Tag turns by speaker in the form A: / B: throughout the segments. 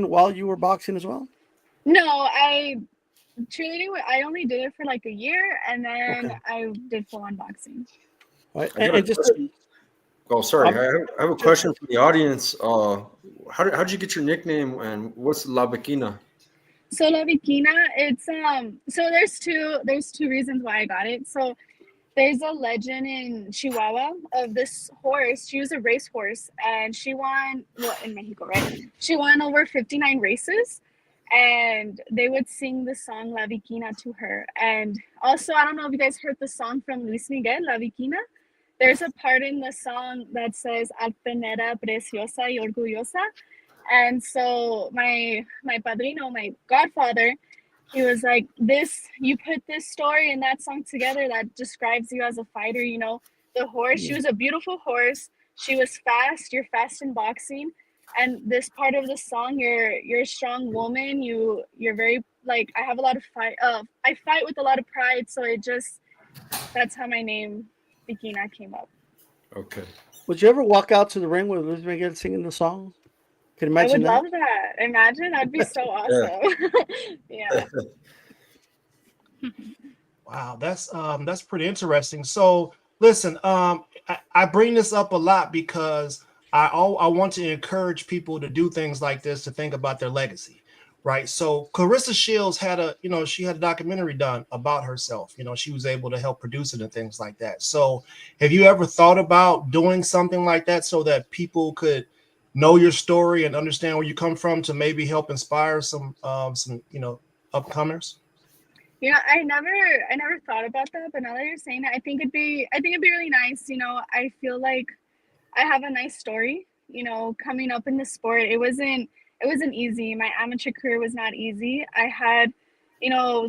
A: while you were boxing as well?
B: No, cheerleading. I only did it for like a year, and then
A: Okay.
B: I did full on boxing.
A: Right.
C: I got a
A: And just
C: question. Oh, sorry.
A: um,
C: I have a question from the audience. How did you get your nickname and what's La Bikina?
B: So La Bikina, it's so there's two reasons why I got it. So there's a legend in Chihuahua of this horse. She was a race horse and she won, well, in Mexico, right? She won over 59 races, and they would sing the song La Bikina to her. And also, I don't know if you guys heard the song from Luis Miguel, La Bikina. There's a part in the song that says Alpenera preciosa y orgullosa. And so my padrino, my godfather, he was like, this, you put this story and that song together that describes you as a fighter, the horse. She was a beautiful horse. She was fast. You're fast in boxing. And this part of the song, you're a strong woman. You're very, like, I have a lot of I fight with a lot of pride. So that's how my name Bikina came up.
C: Okay.
A: would you ever walk out to the ring with Luis Miguel singing the song? Can you
B: I would
A: imagine that?
B: love that. Imagine, that'd be so
C: Yeah.
B: awesome. Yeah.
D: Wow, that's pretty interesting. So listen, I bring this up a lot because I want to encourage people to do things like this, to think about their legacy, right? So Clarissa Shields had she had a documentary done about herself. She was able to help produce it and things like that. So have you ever thought about doing something like that so that people could know your story and understand where you come from, to maybe help inspire some upcomers?
B: I never thought about that, but now that you're saying it, I think it'd be really nice. I feel like I have a nice story. Coming up in the sport, it wasn't easy. My amateur career was not easy. I had,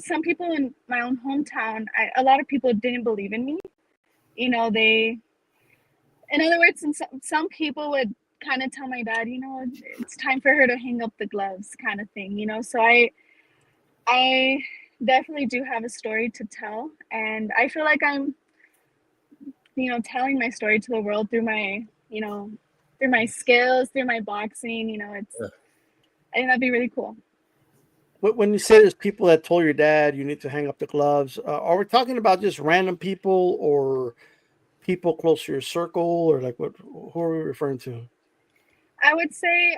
B: some people in my own hometown. A lot of people didn't believe in me. They, in other words, and some people would kind of tell my dad, it's time for her to hang up the gloves, kind of thing. So I definitely do have a story to tell, and I feel like I'm, telling my story to the world through my skills, through my boxing.
C: Yeah.
B: I think that'd be really cool.
A: When you say there's people that told your dad you need to hang up the gloves, are we talking about just random people or people close to your circle, or like what? Who are we referring to?
B: I would say,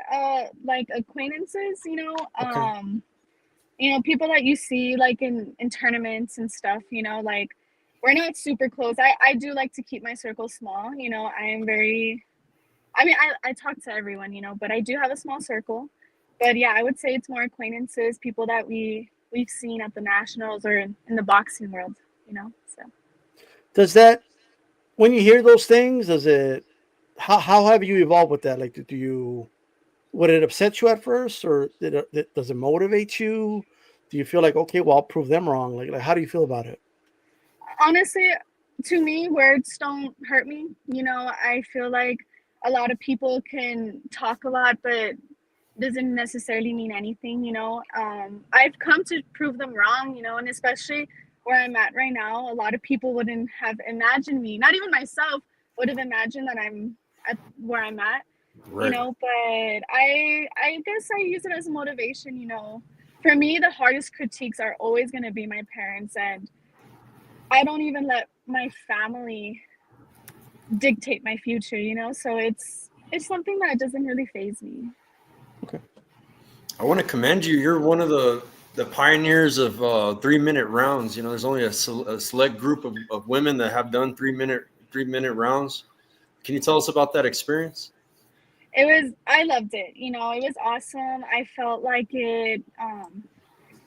B: like acquaintances.
A: Okay.
B: People that you see like in tournaments and stuff. Like we're not super close. I do like to keep my circle small. I am very. I mean, I talk to everyone, but I do have a small circle. But yeah, I would say it's more acquaintances, people that we've seen at the nationals or in the boxing world. So
A: Does that, when you hear those things, does it? How have you evolved with that? Like, do you, would it upset you at first, or does it motivate you? Do you feel like, okay, well, I'll prove them wrong? Like how do you feel about it?
B: honestly, to me, words don't hurt me. I feel like a lot of people can talk a lot, but doesn't necessarily mean anything. I've come to prove them wrong. And especially where I'm at right now, a lot of people wouldn't have imagined me. Not even myself would have imagined that I'm at where I'm at.
C: Right.
B: But I guess I use it as motivation. For me, the hardest critiques are always going to be my parents, and I don't even let my family dictate my future. So it's something that doesn't really phase me.
A: Okay.
C: I want to commend you. You're one of the pioneers of 3 minute rounds. There's only a select group of women that have done 3 minute rounds. Can you tell us about that experience?
B: I loved it. It was awesome. I felt like and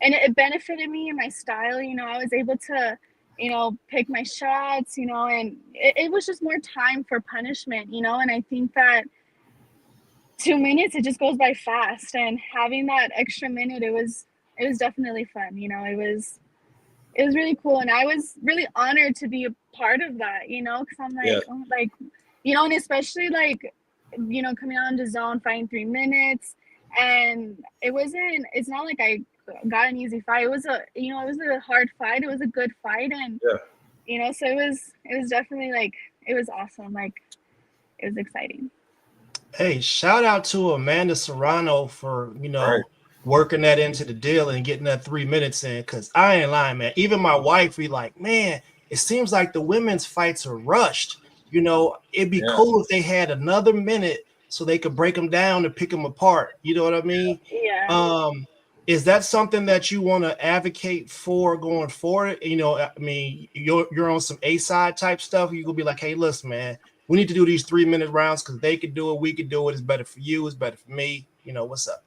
B: it benefited me and my style. I was able to, pick my shots, and it was just more time for punishment, and I think that 2 minutes, it just goes by fast, and having that extra minute, it was definitely fun. It was really cool, and I was really honored to be a part of that, because I'm
C: Yeah.
B: like, oh, like, and especially like, coming on the zone, fighting 3 minutes, and it's not like I got an easy fight. It was a hard fight. It was a good fight, and
C: Yeah.
B: so it was definitely like, it was awesome. Like, it was exciting.
D: Hey, shout out to Amanda Serrano for,
C: All right.
D: working that into the deal and getting that 3 minutes in. Cause I ain't lying, man. Even my wife be like, man, it seems like the women's fights are rushed. It'd be
C: Yeah.
D: cool if they had another minute so they could break them down and pick them apart. You know what I mean?
B: Yeah.
D: Is that something that you want to advocate for going forward? I mean, you're on some A side type stuff. You gonna be like, hey, listen, man, we need to do these 3 minute rounds because they could do it, we could do it. It's better for you, it's better for me. What's up?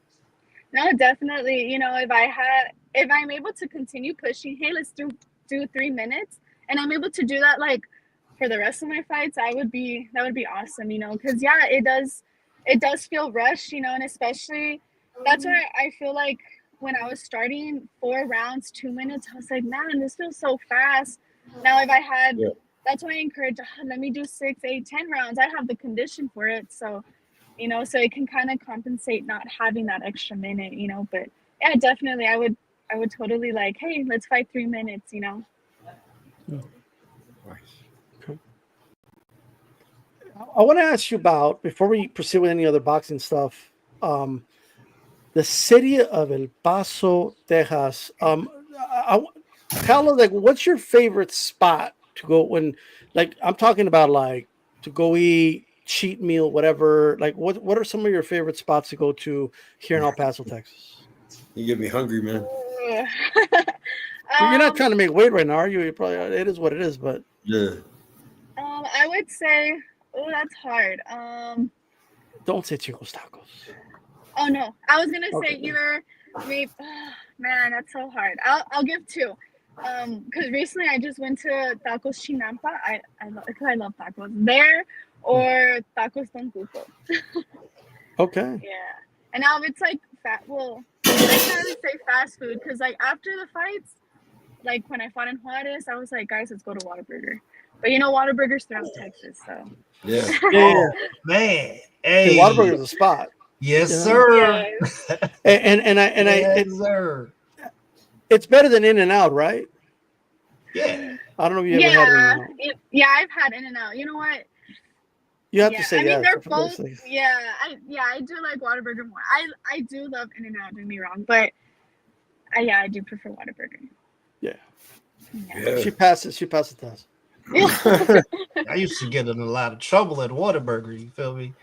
B: No, definitely. If I'm able to continue pushing, hey, let's do 3 minutes, and I'm able to do that like for the rest of my fights, that would be awesome. Because yeah, it does feel rushed. And especially that's why I feel like when I was starting 4 rounds, 2 minutes, I was like, man, this feels so fast. Now, if I had,
C: Yeah.
B: that's why I encourage, let me do 6, 8, 10 rounds. I have the condition for it, so it can kind of compensate not having that extra minute. But yeah, definitely I would totally like, hey, let's fight 3 minutes.
A: Okay. I want to ask you about, before we proceed with any other boxing stuff, the city of El Paso, Texas. Tell us, like, what's your favorite spot to go when, like, I'm talking about like to go eat, cheat meal, whatever. Like, what are some of your favorite spots to go to here in El Paso, Texas?
C: You get me hungry, man.
A: You're not
B: um
A: trying to make weight right now, are you? You probably, it is what it is, but
C: Yeah.
B: I would say, oh, that's hard.
A: don't say Chicos Tacos.
B: Oh no, I was gonna say
A: Okay.
B: either maybe. Man, that's so hard. I'll give two. Because recently I just went to Tacos Chinampa. I love tacos there, or Tacos Don Cuco.
A: Okay.
B: Yeah, and now it's like fat. Well, I can't even say fast food because like after the fights, like when I fought in Juarez, I was like, guys, let's go to Whataburger. But Whataburger's throughout Texas, so
C: Yeah.
A: Yeah.
D: Oh man,
A: Hey,
D: hey,
A: Whataburger's a spot.
D: yes,
A: You know?
D: sir.
B: yes,
A: And
D: Yes, sir.
A: it's better than In and Out, right?
D: Yeah.
A: I don't know if you ever had In
B: yeah,
A: and Out.
B: yeah. I've had In and Out. You know what?
A: You have to
B: Yeah,
A: say
B: I mean
A: yeah.
B: they're
A: For those
B: both.
A: things.
B: Yeah, I do like Whataburger more. I do love In and Out. Don't get me wrong, but I do prefer Whataburger.
A: Yeah.
B: Yeah.
C: Yeah.
A: She passes. She passes the test.
D: I used to get in a lot of trouble at Whataburger, you feel me?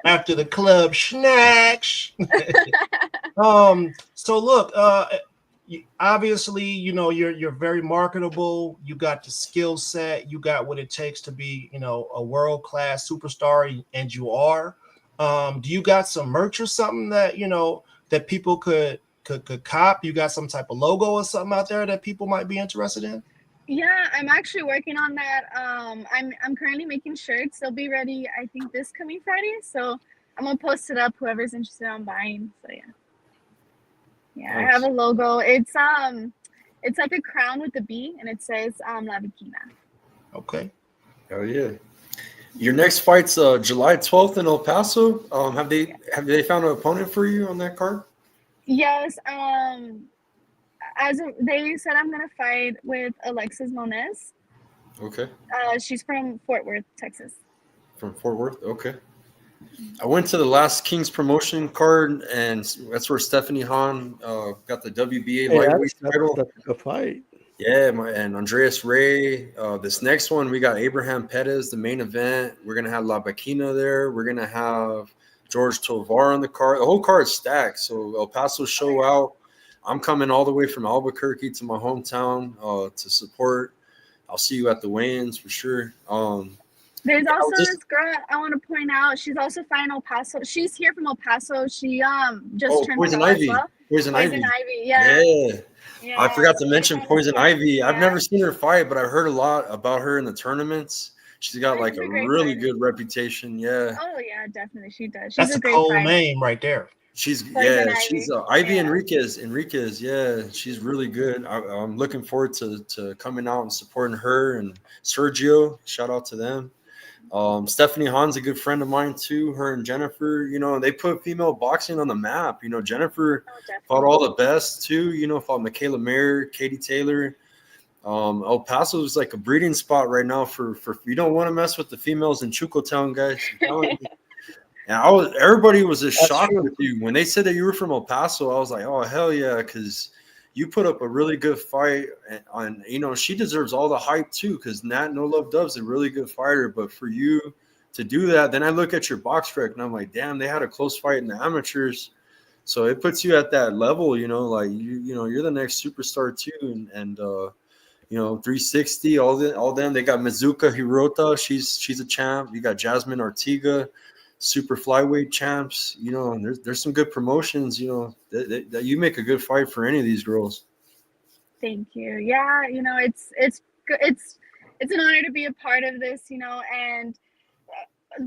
D: After the club snacks. So look, obviously, you're very marketable. You got the skill set. You got what it takes to be, a world class superstar, and you are. Do you got some merch or something that that people could cop? You got some type of logo or something out there that people might be interested in?
B: Yeah, I'm actually working on that. I'm currently making shirts. They'll be ready, I think, this coming Friday. So I'm gonna post it up. Whoever's interested on buying. So yeah, yeah. I have
C: Nice.
B: a logo. It's like a crown with a bee, and it says La Bikina.
D: Okay.
C: Oh yeah. Your next fight's July 12th in El Paso. Have they found an opponent for you on that card?
B: Yes. They said I'm gonna fight with Alexis Moniz.
C: Okay.
B: She's from Fort Worth, Texas.
C: From Fort Worth. Okay. I went to the last King's promotion card, and that's where Stephanie Hahn got the WBA
A: Hey,
C: lightweight
A: that's
C: title.
A: a good fight.
C: Yeah, and Andreas Ray. This next one, we got Abraham Pettis, the main event. We're gonna have La Bikina there. We're gonna have George Tovar on the card. The whole card's stacked. So El Paso show out. I'm coming all the way from Albuquerque to my hometown to support. I'll see you at the weigh-ins for sure.
B: There's
C: I was
B: also
C: just
B: this girl I want to point out. She's also fighting El Paso. She's here from El Paso. She just turned
C: Poison
B: pro as
C: Ivy.
B: well.
C: Poison
B: Poison
C: Ivy.
B: Ivy, yeah,
C: Yeah. I
B: yeah.
C: forgot to
B: So she's
C: mention
B: on the
C: Poison
B: card.
C: Ivy. I've
B: Yeah,
C: never seen her fight, but I've heard a lot about her in the tournaments. She's got
B: oh,
C: like
B: she's
C: a
B: a great
C: really
B: fighter.
C: good reputation. Yeah.
B: Oh yeah, definitely she does. She's
D: That's
B: a
D: a
B: great
D: cold
B: fighter.
D: name right there.
B: Poison
C: She's
B: Ivy.
C: Ivy
B: Yeah.
C: Enriquez. Enriquez, yeah, she's really good. I'm looking forward to coming out and supporting her and Sergio. Shout out to them. Stephanie Hahn's a good friend of mine too. Her and Jennifer, they put female boxing on the map. Jennifer
B: Oh,
C: fought
B: definitely.
C: all the best too. Fought Michaela Mayer, Katie Taylor. El Paso is like a breeding spot right now for you don't want to mess with the females in Chuco Town, guys. I'm telling you. And everybody was just
A: That's
C: shocked
A: true.
C: with you when they said that you were from El Paso. I was like, oh hell yeah, because you put up a really good fight, on she deserves all the hype too. Because Nat No Love Dove's a really good fighter, but for you to do that, then I look at your box rec and I'm like, damn, they had a close fight in the amateurs, so it puts you at that level. Like you're the next superstar too, and 360, all them. They got Mizuka Hirota. She's a champ. You got Jasmine Artiga, super flyweight champs. And there's some good promotions. That you make a good fight for any of these girls.
B: Thank you. Yeah, it's an honor to be a part of this. And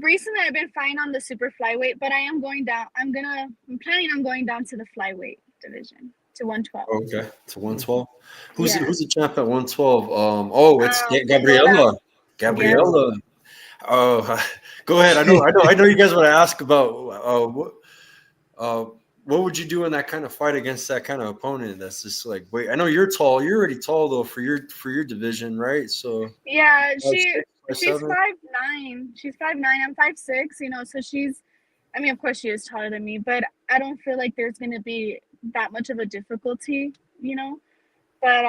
B: recently I've been fine on the super flyweight, but I am going down. I'm planning on going down to the flyweight division to 112.
C: Okay, to 112. Who's
B: Yeah.
C: the champ at 112? It's
B: Fedora.
C: Gabriela. Oh, go ahead. I know you guys want to ask about what would you do in that kind of fight against that kind of opponent? That's just like, wait, I know you're tall. You're already tall though for your division, right? So
B: Yeah,
C: 5'6",
B: she's
C: 5'7"?
B: 5'9". She's 5'9". I'm 5'6". So I mean, of course she is taller than me, but I don't feel like there's gonna be that much of a difficulty, But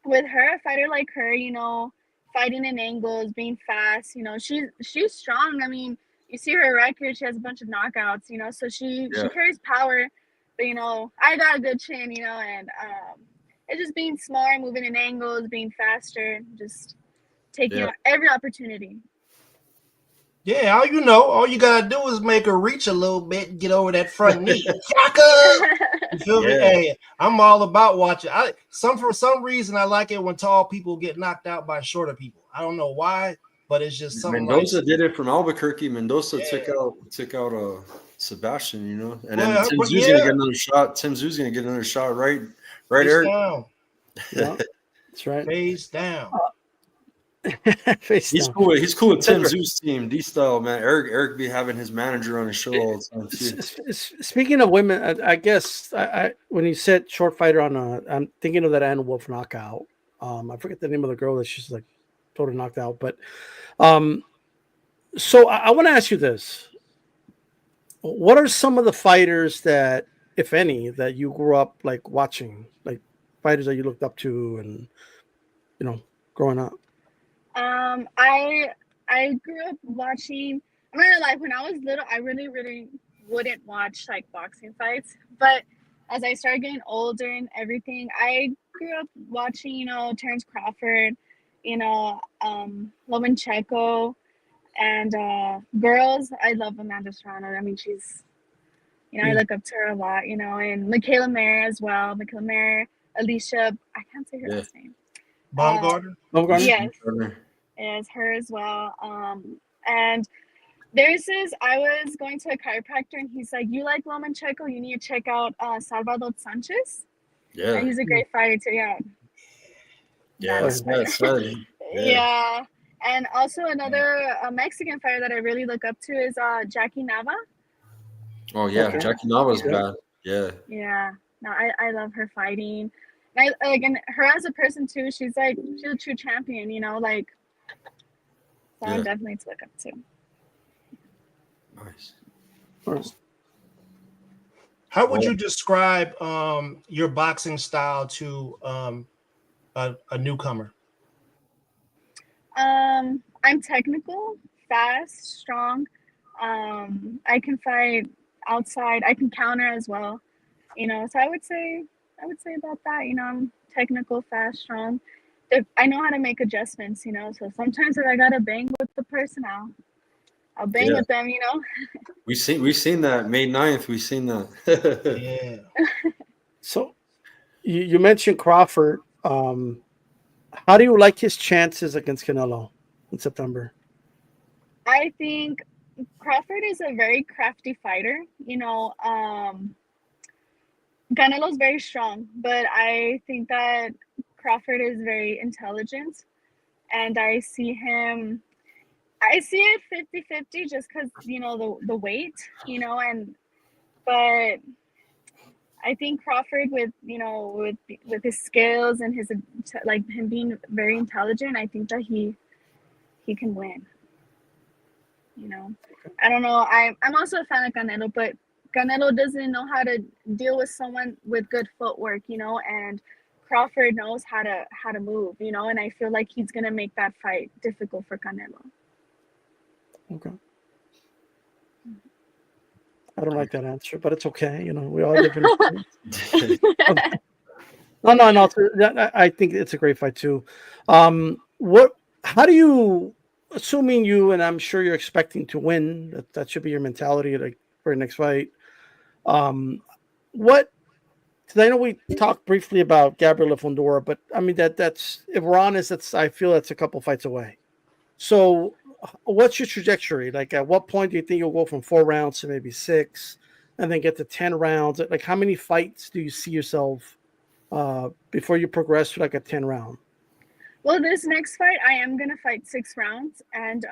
B: with her, a fighter like her, fighting in angles, being fast, she's strong. I mean, you see her record; she has a bunch of knockouts, So she carries power, but I got a good chin, and it's just being smaller, moving in angles, being faster, just taking every opportunity.
D: Yeah, all you gotta do is make her reach a little bit and get over that front knee. Chaka! You feel me? Hey, I'm all about watching. For some reason I like it when tall people get knocked out by shorter people. I don't know why, but it's just something.
C: Mendoza did it from Albuquerque. Mendoza took out Sebastian, and then Tim Zoo's gonna get another shot. Tim Zoo's gonna get another shot, right, Eric?
D: Down.
A: Yeah, that's right.
D: Face down.
A: Face down.
C: Cool. He's cool with Tim Zoo's team. D style, man. Eric be having his manager on his show all the time too.
A: Speaking of women, I guess when you said short fighter I'm thinking of that Anna Wolf knockout. I forget the name of the girl that she's like totally knocked out. But so I want to ask you this: what are some of the fighters that, if any, that you grew up like watching, like fighters that you looked up to, and growing up?
B: I grew up watching. I'm not gonna lie. When I was little, I really, really wouldn't watch like boxing fights. But as I started getting older and everything, I grew up watching, Terrence Crawford, Lomachenko, and girls. I love Amanda Serrano. I mean, she's, I look up to her a lot, and Michaela Mayer as well. Michaela Mayer, Alicia. I can't say her last name.
D: Baumgartner.
B: Yes. Is her as well. And there's this, I was going to a chiropractor and he's like, you like Lomachenko, you need to check out Salvador Sanchez.
C: Yeah.
B: And he's a great fighter too. Yeah. And also another Mexican fighter that I really look up to is Jackie Nava.
C: Oh yeah, okay. Jackie Nava's bad. Yeah.
B: Yeah. No, I love her fighting. And her as a person too, she's a true champion, someone definitely to look up to.
C: Nice.
D: How would you describe your boxing style to a newcomer?
B: I'm technical, fast, strong. I can fight outside. I can counter as well. So I would say about that. I'm technical, fast, strong. I know how to make adjustments. So sometimes if I gotta bang with the person, I'll bang with them.
C: We've seen that May 9th. We've seen that.
D: Yeah.
A: So you mentioned Crawford. How do you like his chances against Canelo in September?
B: I think Crawford is a very crafty fighter. Canelo's very strong, but I think that Crawford is very intelligent, and I see it 50-50 just because, the weight, but I think Crawford, with with his skills and his like him being very intelligent, I think that he can win. You know, I don't know. I'm also a fan of Canelo, but Canelo doesn't know how to deal with someone with good footwork. And Crawford knows how to move. And I feel like he's gonna make that fight difficult for Canelo.
A: Okay. I don't like that answer, but it's okay. We all have different opinions. No. I think it's a great fight too. How do you, assuming you, and I'm sure you're expecting to win, that should be your mentality like for your next fight. What, because I know we talked briefly about Gabriel Fundora, but I mean that's, if we're honest, I feel that's a couple fights away. So what's your trajectory? Like at what point do you think you'll go from 4 rounds to maybe 6 and then get to 10 rounds? Like how many fights do you see yourself before you progress to like a 10 round?
B: Well, this next fight, I am gonna fight 6 rounds, and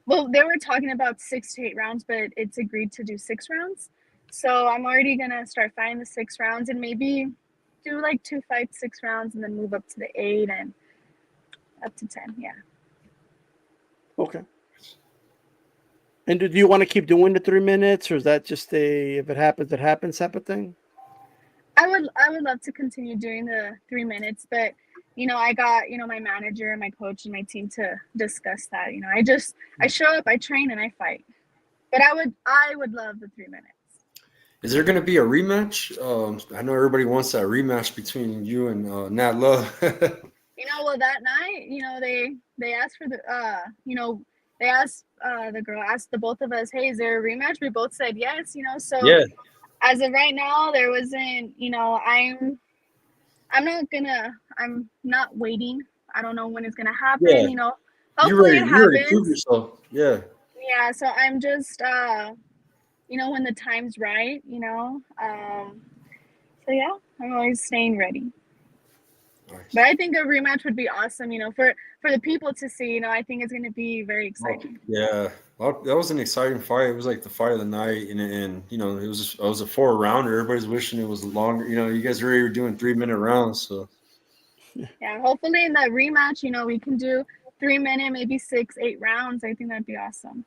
B: well, they were talking about 6 to 8 rounds, but it's agreed to do 6 rounds. So I'm already gonna start fighting the 6 rounds, and maybe do like 2 fights, 6 rounds, and then move up to the 8 and up to 10. Yeah.
A: Okay. And do you want to keep doing the 3 minutes, or is that just if it happens type of thing?
B: I would love to continue doing the 3 minutes, but I got my manager, my coach, and my team to discuss that. I show up, I train, and I fight. But I would love the 3 minutes.
C: Is there going to be a rematch? I know everybody wants that rematch between you and Nat Love.
B: Well, that night, they asked for the they asked the girl asked the both of us, hey, is there a rematch? We both said yes. So
C: Yeah.
B: as of right now, there wasn't. I'm not waiting. I don't know when it's gonna happen.
C: Yeah.
B: Hopefully it
C: You already proved
B: happens.
C: yourself. Yeah.
B: Yeah. So I'm just when the time's right. So yeah, I'm always staying ready.
C: Nice.
B: But I think a rematch would be awesome. For the people to see. I think it's gonna be very exciting.
C: Yeah. Well, that was an exciting fight. It was like the fight of the night, and it was a 4 rounder. Everybody's wishing it was longer. You guys already were doing 3-minute rounds, so.
B: Yeah, hopefully in the rematch, we can do 3 minute, maybe 6, 8 rounds. I think that'd be awesome.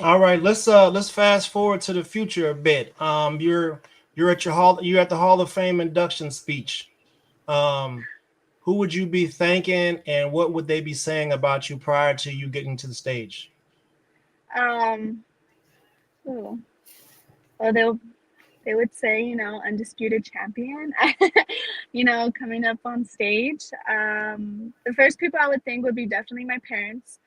D: All right, let's fast forward to the future a bit. You're at the Hall of Fame induction speech. Who would you be thanking, and what would they be saying about you prior to you getting to the stage?
B: Well, they would say, undisputed champion, coming up on stage. The first people I would think would be definitely my parents.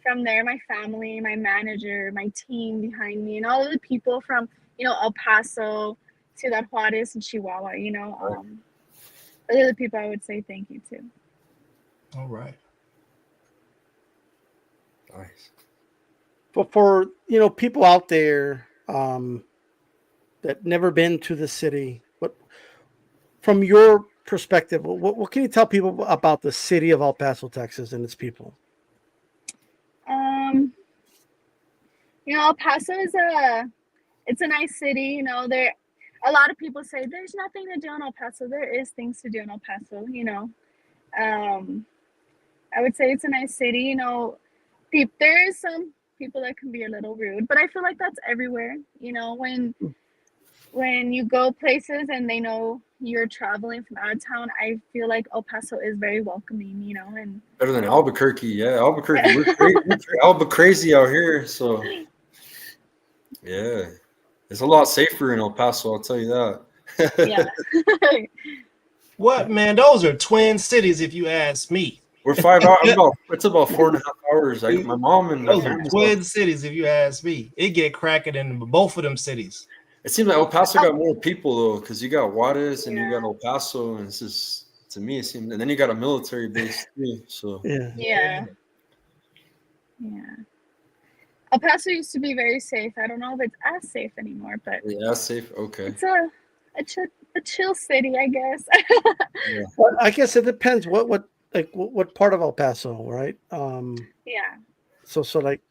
B: From there, my family, my manager, my team behind me, and all of the people from, El Paso to that Juarez and Chihuahua, those are the people I would say thank you to.
D: All right.
C: Nice.
A: But for people out there that never been to the city, but from your perspective, what can you tell people about the city of El Paso, Texas, and its people?
B: El Paso is it's a nice city. There, a lot of people say there's nothing to do in El Paso. There is things to do in El Paso. I would say it's a nice city. There is some people that can be a little rude, but I feel like that's everywhere. When you go places and they know you're traveling from out of town, I feel like El Paso is very welcoming. And
C: Better than Albuquerque. Yeah, Albuquerque. We're Albuquerque out here, so yeah, it's a lot safer in El Paso. I'll tell you that.
B: yeah.
D: What, man? Those are twin cities, if you ask me.
C: We're 5 hours. It's about 4.5 hours. My mom and my
D: Those are
C: family.
D: twin cities, if you ask me. It get cracking in both of them cities.
C: It seems like El Paso got more people though, because you got Juarez and you got
B: Yeah.
C: El Paso, and it's just, to me it seems, and then you got a military base too. So
B: Yeah. El Paso used to be very safe. I don't know if it's as safe anymore, but
C: yeah, safe. Okay.
B: it's a chill city, I guess.
C: Yeah.
A: Well, I guess it depends what part of El Paso, right?
B: Yeah.
A: So like,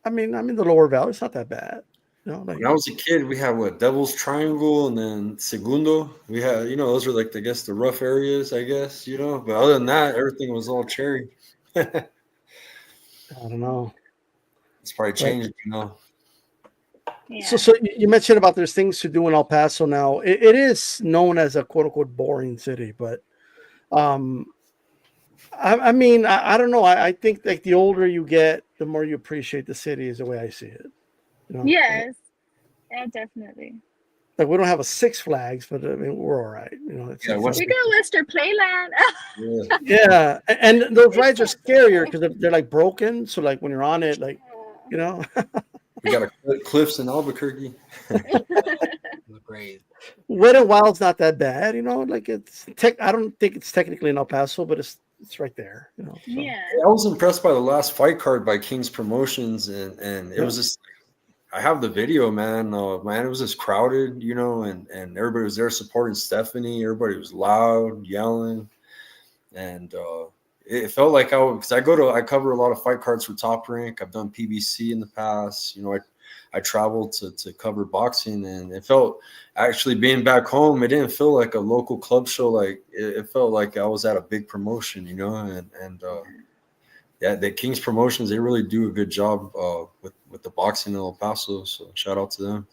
A: I mean, I'm in the lower valley. It's not that bad. Like,
C: when I was a kid, we had what, Devil's Triangle and then Segundo. We had, those were like, I guess, the rough areas, I guess, But other than that, everything was all cherry.
A: I don't know.
C: It's probably
A: But-
C: changed,
B: Yeah.
A: So you mentioned about there's things to do in El Paso now. It is known as a quote unquote boring city, but I mean, I don't know. I think like the older you get, the more you appreciate the city is the way I see it.
B: Yes. Yeah, definitely.
A: Like we don't have a Six Flags, but I mean we're all right.
C: Yeah,
B: We got Western Playland.
C: Yeah.
A: Yeah, and those rides are scarier because they're like broken. So like when you're on it, like
C: We got a Cliffs in Albuquerque.
D: Great.
A: Wet and Wild's not that bad. Like it's I don't think it's technically in El Paso, but it's right there. So.
B: Yeah.
C: I was impressed by the last fight card by King's Promotions, and it was just. I have the video, man. Man, it was just crowded, and everybody was there supporting Stephanie. Everybody was loud, yelling, and it felt like because I cover a lot of fight cards for Top Rank. I've done PBC in the past. I traveled to cover boxing, and it felt actually being back home. It didn't feel like a local club show. Like it felt like I was at a big promotion, and yeah, the King's Promotions, they really do a good job with the boxing in El Paso. So shout out to them.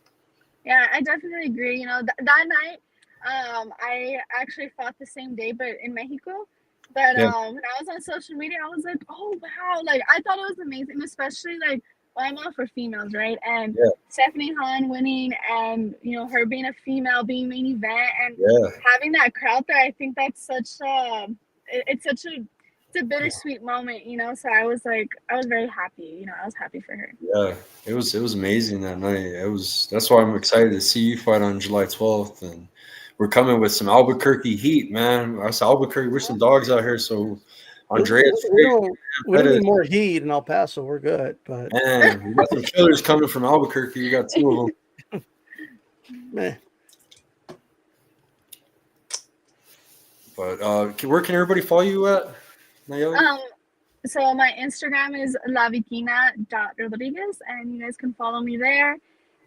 B: Yeah, I definitely agree. That night, I actually fought the same day, but in Mexico. But
C: Yeah.
B: when I was on social media, I was like, oh wow, like I thought it was amazing, especially like I'm all for females, right? And
C: Yeah.
B: Stephanie Han winning, and her being a female, being main event, and
C: Yeah.
B: having that crowd there. I think that's such it's a bittersweet moment, So I was very happy, I was happy for her.
C: Yeah, it was amazing that night. That's why I'm excited to see you fight on July 12th, and we're coming with some Albuquerque heat, man. Us Albuquerque, we're some dogs out here. So Andreas,
A: we don't need more heat in El Paso. We're good, but
C: man, we got some killers coming from Albuquerque. We got 2 of them.
A: man.
C: But where can everybody follow you at, Nayeli?
B: So my Instagram is lavicina.rodriguez, and you guys can follow me there.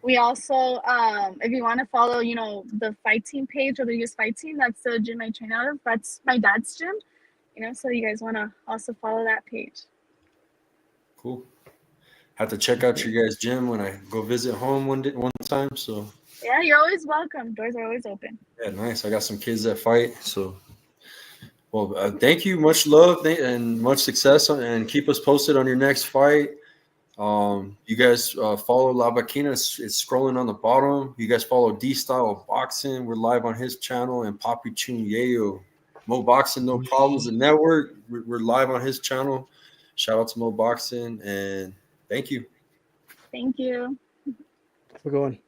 B: We also, if you want to follow, the fight team page, Rodriguez Fight Team, that's the gym I train out of. That's my dad's gym, so you guys want to also follow that page.
C: Cool. Have to check out your guys' gym when I go visit home one time. So
B: yeah, you're always welcome. Doors are always open.
C: Yeah, nice. I got some kids that fight, so. Well, thank you. Much love and much success, and keep us posted on your next fight. You guys follow La Bikina. It's scrolling on the bottom. You guys follow D Style Boxing. We're live on his channel, and Papi Chun Yayo. Mo Boxing, No Problems, the network. We're live on his channel. Shout out to Mo Boxing, and thank you.
B: Thank you.
A: We're going.